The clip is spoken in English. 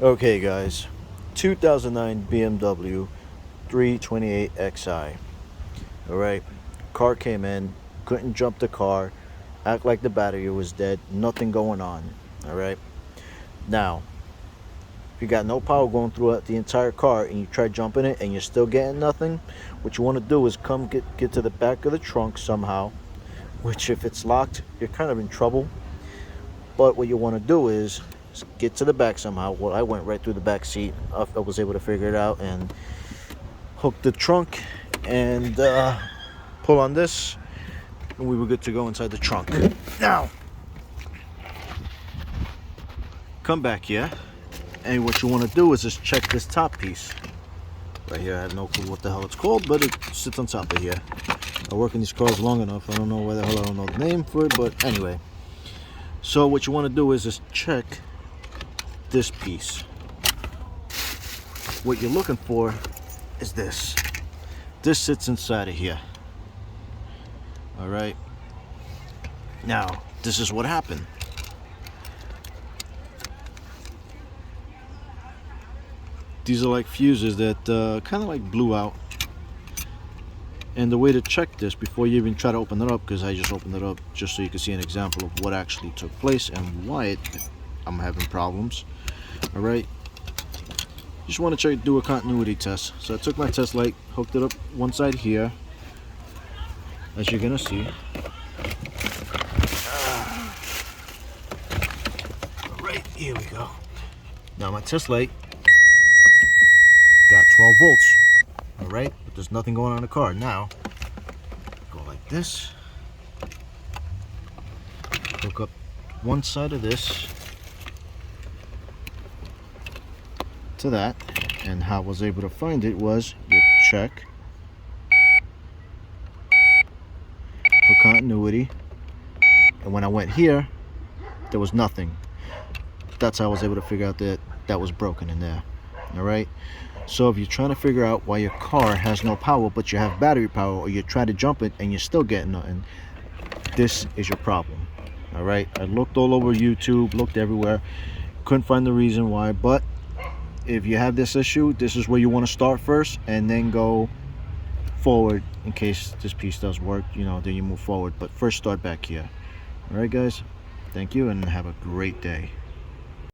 Okay guys, 2009 BMW 328xi. Alright, car came in, couldn't jump the car, act like the battery was dead, nothing going on. Alright, now, if you got no power going throughout the entire car and you try jumping it and you're still getting nothing, what you want to do is come get to the back of the trunk somehow, which if it's locked, you're kind of in trouble. But what you want to do is get to the back somehow. Well, I went right through the back seat. I was able to figure it out and hook the trunk and pull on this, and we were good to go inside the trunk. Now, come back here, and what you want to do is just check this top piece right here. I have no clue what the hell it's called, but it sits on top of here. I work in these cars long enough. I don't know why the hell I don't know the name for it, but anyway. So what you want to do is just check this piece. What you're looking for is this. This sits inside of here. All right. Now, this is what happened. These are like fuses that kind of like blew out. And the way to check this before you even try to open it up, because I just opened it up just so you can see an example of what actually took place and why I'm having problems. All right. Just want to do a continuity test. So I took my test light, hooked it up one side here, as you're gonna see. Right, here we go. Now my test light got 12 volts. All right, but there's nothing going on in the car. Now, go like this. Hook up one side of this to that, and how I was able to find it was you check for continuity, and when I went here, there was nothing. That's how I was able to figure out that that was broken in there. All right. So if you're trying to figure out why your car has no power but you have battery power, or you try to jump it and you're still getting nothing, this is your problem. All right. I looked all over YouTube, looked everywhere, couldn't find the reason why. But if you have this issue, this is where you want to start first, and then go forward in case this piece does work. Then you move forward. But first, start back here. All right, guys. Thank you, and have a great day.